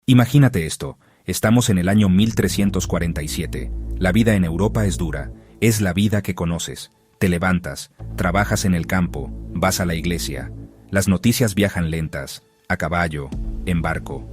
Imagínate esto, estamos en el año 1347. La vida en Europa es dura, es la vida que conoces. Te levantas, trabajas en el campo, vas a la iglesia. Las noticias viajan lentas, a caballo, en barco.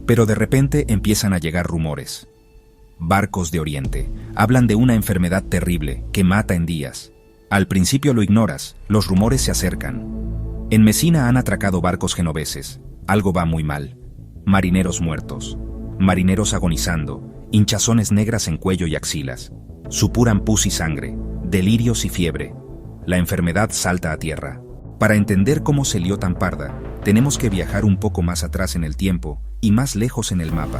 Pero de repente empiezan a llegar rumores. Barcos de Oriente hablan de una enfermedad terrible que mata en días. Al principio lo ignoras, los rumores se acercan. En Mesina han atracado barcos genoveses. Algo va muy mal. Marineros muertos, marineros agonizando, hinchazones negras en cuello y axilas. Supuran pus y sangre, delirios y fiebre. La enfermedad salta a tierra. Para entender cómo se lió tan parda, tenemos que viajar un poco más atrás en el tiempo y más lejos en el mapa.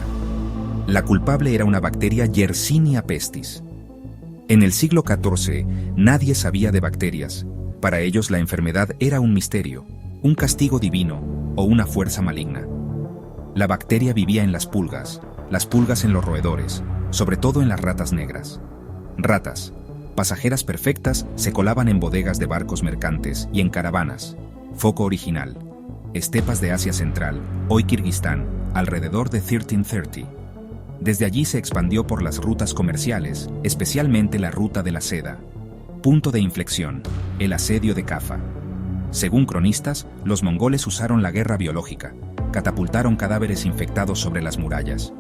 La culpable era una bacteria Yersinia pestis. En el siglo XIV, nadie sabía de bacterias. Para ellos la enfermedad era un misterio, un castigo divino o una fuerza maligna. La bacteria vivía en las pulgas en los roedores, sobre todo en las ratas negras. Ratas, pasajeras perfectas, se colaban en bodegas de barcos mercantes y en caravanas. Foco original: estepas de Asia Central, hoy Kirguistán, alrededor de 1330. Desde allí se expandió por las rutas comerciales, especialmente la ruta de la seda. Punto de inflexión: el asedio de Caffa. Según cronistas, los mongoles usaron la guerra biológica, catapultaron cadáveres infectados sobre las murallas.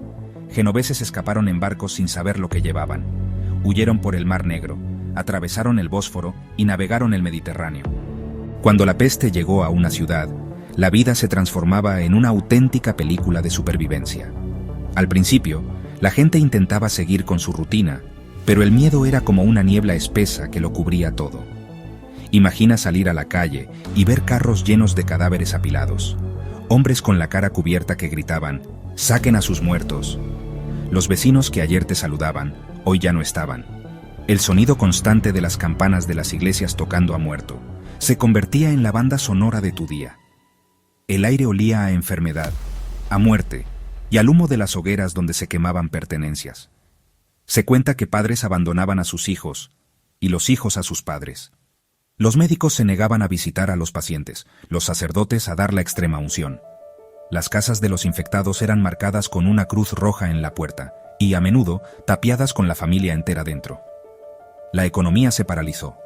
Genoveses escaparon en barcos sin saber lo que llevaban. Huyeron por el Mar Negro, atravesaron el Bósforo y navegaron el Mediterráneo. Cuando la peste llegó a una ciudad, la vida se transformaba en una auténtica película de supervivencia. Al principio, la gente intentaba seguir con su rutina, pero el miedo era como una niebla espesa que lo cubría todo. Imagina salir a la calle y ver carros llenos de cadáveres apilados. Hombres con la cara cubierta que gritaban: «¡Saquen a sus muertos!». Los vecinos que ayer te saludaban, hoy ya no estaban. El sonido constante de las campanas de las iglesias tocando a muerto se convertía en la banda sonora de tu día. El aire olía a enfermedad, a muerte y al humo de las hogueras donde se quemaban pertenencias. Se cuenta que padres abandonaban a sus hijos y los hijos a sus padres. Los médicos se negaban a visitar a los pacientes, los sacerdotes a dar la extrema unción. Las casas de los infectados eran marcadas con una cruz roja en la puerta y, a menudo, tapiadas con la familia entera dentro. La economía se paralizó.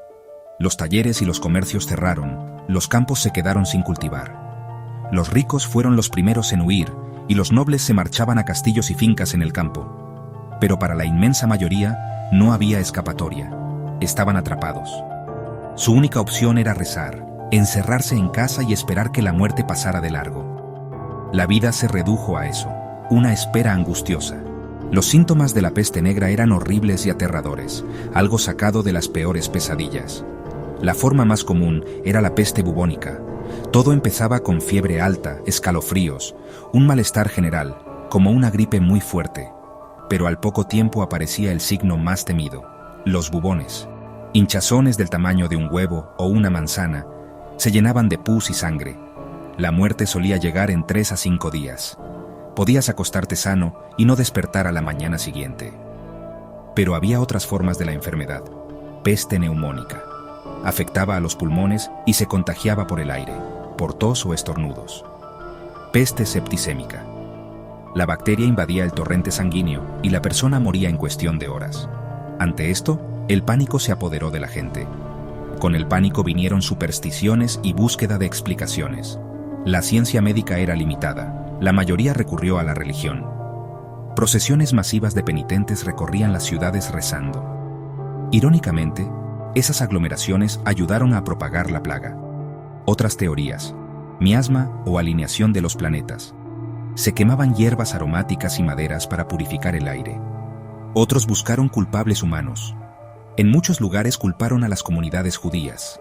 Los talleres y los comercios cerraron, los campos se quedaron sin cultivar. Los ricos fueron los primeros en huir y los nobles se marchaban a castillos y fincas en el campo. Pero para la inmensa mayoría no había escapatoria. Estaban atrapados. Su única opción era rezar, encerrarse en casa y esperar que la muerte pasara de largo. La vida se redujo a eso, una espera angustiosa. Los síntomas de la peste negra eran horribles y aterradores, algo sacado de las peores pesadillas. La forma más común era la peste bubónica. Todo empezaba con fiebre alta, escalofríos, un malestar general, como una gripe muy fuerte. Pero al poco tiempo aparecía el signo más temido: los bubones. Hinchazones del tamaño de un huevo o una manzana, se llenaban de pus y sangre. La muerte solía llegar en 3 a 5 días. Podías acostarte sano y no despertar a la mañana siguiente. Pero había otras formas de la enfermedad. Peste neumónica. Afectaba a los pulmones y se contagiaba por el aire, por tos o estornudos. Peste septicémica. La bacteria invadía el torrente sanguíneo y la persona moría en cuestión de horas. Ante esto, el pánico se apoderó de la gente. Con el pánico vinieron supersticiones y búsqueda de explicaciones. La ciencia médica era limitada. La mayoría recurrió a la religión. Procesiones masivas de penitentes recorrían las ciudades rezando. Irónicamente, esas aglomeraciones ayudaron a propagar la plaga. Otras teorías: miasma o alineación de los planetas. Se quemaban hierbas aromáticas y maderas para purificar el aire. Otros buscaron culpables humanos. En muchos lugares culparon a las comunidades judías.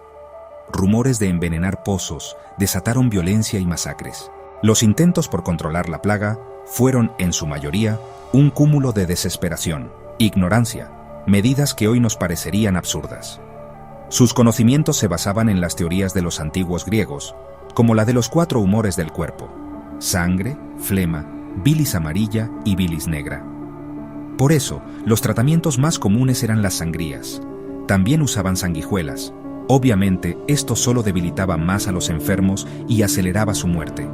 Rumores de envenenar pozos desataron violencia y masacres. Los intentos por controlar la plaga fueron, en su mayoría, un cúmulo de desesperación, ignorancia, medidas que hoy nos parecerían absurdas. Sus conocimientos se basaban en las teorías de los antiguos griegos, como la de los 4 humores del cuerpo: sangre, flema, bilis amarilla y bilis negra. Por eso, los tratamientos más comunes eran las sangrías. También usaban sanguijuelas. Obviamente, esto solo debilitaba más a los enfermos y aceleraba su muerte.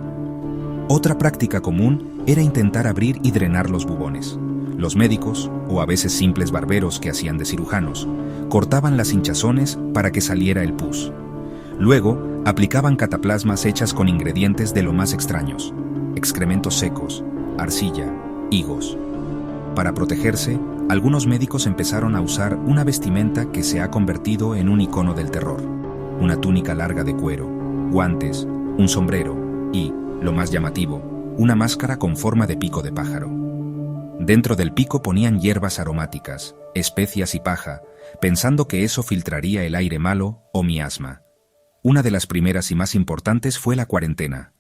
Otra práctica común era intentar abrir y drenar los bubones. Los médicos, o a veces simples barberos que hacían de cirujanos, cortaban las hinchazones para que saliera el pus. Luego, aplicaban cataplasmas hechas con ingredientes de lo más extraños: excrementos secos, arcilla, higos. Para protegerse, algunos médicos empezaron a usar una vestimenta que se ha convertido en un icono del terror: una túnica larga de cuero, guantes, un sombrero y, lo más llamativo, una máscara con forma de pico de pájaro. Dentro del pico ponían hierbas aromáticas, especias y paja, pensando que eso filtraría el aire malo o miasma. Una de las primeras y más importantes fue la cuarentena.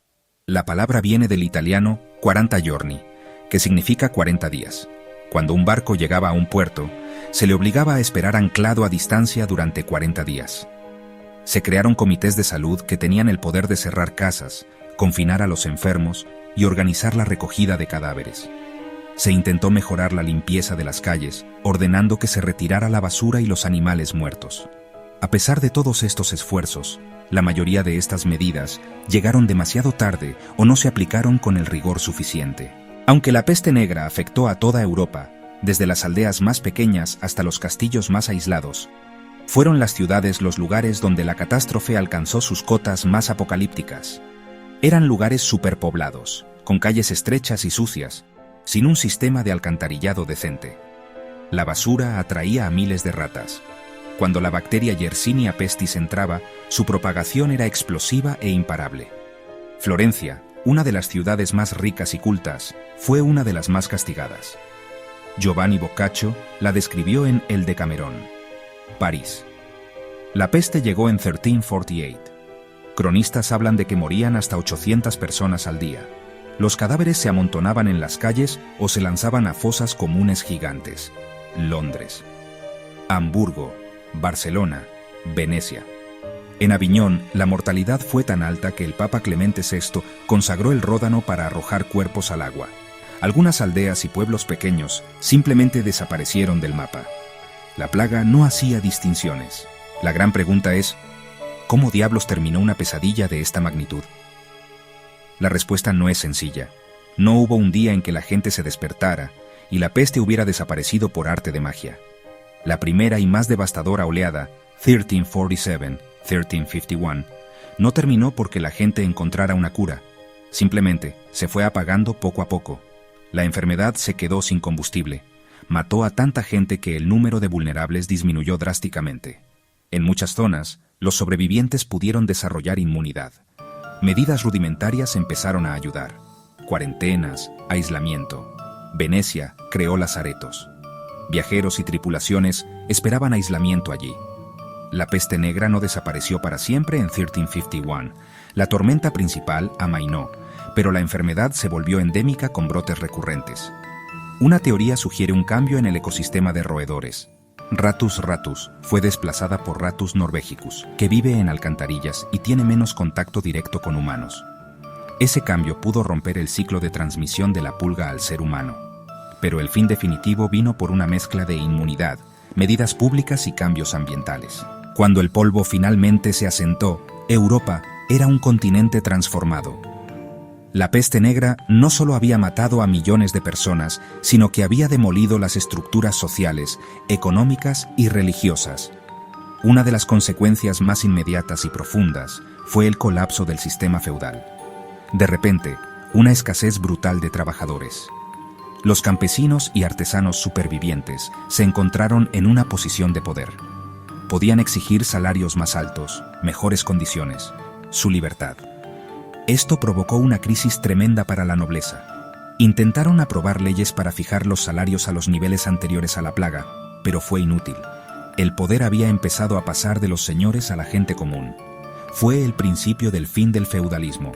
La palabra viene del italiano 40 giorni, que significa 40 días. Cuando un barco llegaba a un puerto, se le obligaba a esperar anclado a distancia durante 40 días. Se crearon comités de salud que tenían el poder de cerrar casas, confinar a los enfermos y organizar la recogida de cadáveres. Se intentó mejorar la limpieza de las calles, ordenando que se retirara la basura y los animales muertos. A pesar de todos estos esfuerzos, la mayoría de estas medidas llegaron demasiado tarde o no se aplicaron con el rigor suficiente. Aunque la peste negra afectó a toda Europa, desde las aldeas más pequeñas hasta los castillos más aislados, fueron las ciudades los lugares donde la catástrofe alcanzó sus cotas más apocalípticas. Eran lugares superpoblados, con calles estrechas y sucias, sin un sistema de alcantarillado decente. La basura atraía a miles de ratas. Cuando la bacteria Yersinia pestis entraba, su propagación era explosiva e imparable. Florencia, una de las ciudades más ricas y cultas, fue una de las más castigadas. Giovanni Boccaccio la describió en El Decamerón. París. La peste llegó en 1348. Cronistas hablan de que morían hasta 800 personas al día. Los cadáveres se amontonaban en las calles o se lanzaban a fosas comunes gigantes. Londres. Hamburgo, Barcelona, Venecia. En Aviñón, la mortalidad fue tan alta que el Papa Clemente VI consagró el Ródano para arrojar cuerpos al agua. Algunas aldeas y pueblos pequeños simplemente desaparecieron del mapa. La plaga no hacía distinciones. La gran pregunta es, ¿cómo diablos terminó una pesadilla de esta magnitud? La respuesta no es sencilla. No hubo un día en que la gente se despertara y la peste hubiera desaparecido por arte de magia. La primera y más devastadora oleada, 1347, no terminó porque la gente encontrara una cura. Simplemente se fue apagando poco a poco. La enfermedad se quedó sin combustible. Mató a tanta gente que el número de vulnerables disminuyó drásticamente. En muchas zonas, los sobrevivientes pudieron desarrollar inmunidad. Medidas rudimentarias empezaron a ayudar. Cuarentenas, aislamiento. Venecia creó lazaretos. Viajeros y tripulaciones esperaban aislamiento allí. La peste negra no desapareció para siempre en 1351. La tormenta principal amainó, pero la enfermedad se volvió endémica con brotes recurrentes. Una teoría sugiere un cambio en el ecosistema de roedores. Rattus rattus fue desplazada por Rattus norvegicus, que vive en alcantarillas y tiene menos contacto directo con humanos. Ese cambio pudo romper el ciclo de transmisión de la pulga al ser humano. Pero el fin definitivo vino por una mezcla de inmunidad, medidas públicas y cambios ambientales. Cuando el polvo finalmente se asentó, Europa era un continente transformado. La peste negra no solo había matado a millones de personas, sino que había demolido las estructuras sociales, económicas y religiosas. Una de las consecuencias más inmediatas y profundas fue el colapso del sistema feudal. De repente, una escasez brutal de trabajadores. Los campesinos y artesanos supervivientes se encontraron en una posición de poder. Podían exigir salarios más altos, mejores condiciones, su libertad. Esto provocó una crisis tremenda para la nobleza. Intentaron aprobar leyes para fijar los salarios a los niveles anteriores a la plaga, pero fue inútil. El poder había empezado a pasar de los señores a la gente común. Fue el principio del fin del feudalismo.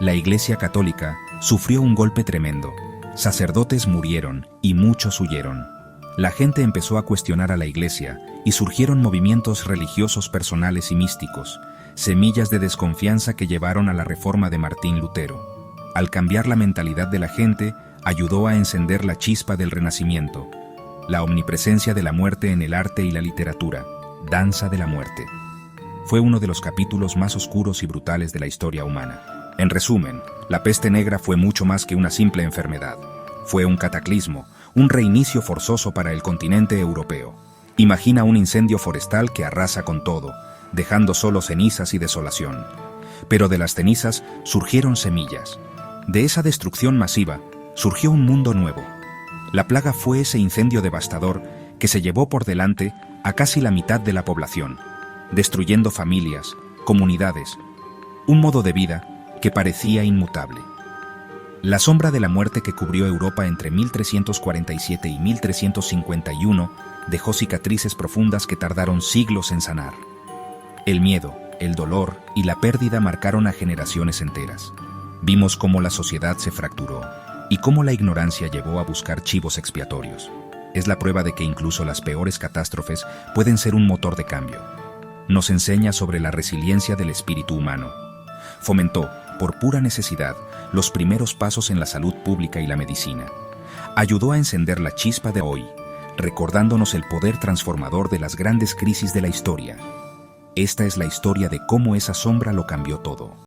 La Iglesia Católica sufrió un golpe tremendo. Sacerdotes murieron y muchos huyeron. La gente empezó a cuestionar a la Iglesia y surgieron movimientos religiosos personales y místicos, semillas de desconfianza que llevaron a la reforma de Martín Lutero. Al cambiar la mentalidad de la gente, ayudó a encender la chispa del Renacimiento, la omnipresencia de la muerte en el arte y la literatura, Danza de la Muerte. Fue uno de los capítulos más oscuros y brutales de la historia humana. En resumen, la peste negra fue mucho más que una simple enfermedad. Fue un cataclismo, un reinicio forzoso para el continente europeo. Imagina un incendio forestal que arrasa con todo, dejando solo cenizas y desolación. Pero de las cenizas surgieron semillas. De esa destrucción masiva surgió un mundo nuevo. La plaga fue ese incendio devastador que se llevó por delante a casi la mitad de la población, destruyendo familias, comunidades, un modo de vida que parecía inmutable. La sombra de la muerte que cubrió Europa entre 1347 y 1351 dejó cicatrices profundas que tardaron siglos en sanar. El miedo, el dolor y la pérdida marcaron a generaciones enteras. Vimos cómo la sociedad se fracturó y cómo la ignorancia llevó a buscar chivos expiatorios. Es la prueba de que incluso las peores catástrofes pueden ser un motor de cambio. Nos enseña sobre la resiliencia del espíritu humano. Fomentó, por pura necesidad, los primeros pasos en la salud pública y la medicina. Ayudó a encender la chispa de hoy, recordándonos el poder transformador de las grandes crisis de la historia. Esta es la historia de cómo esa sombra lo cambió todo.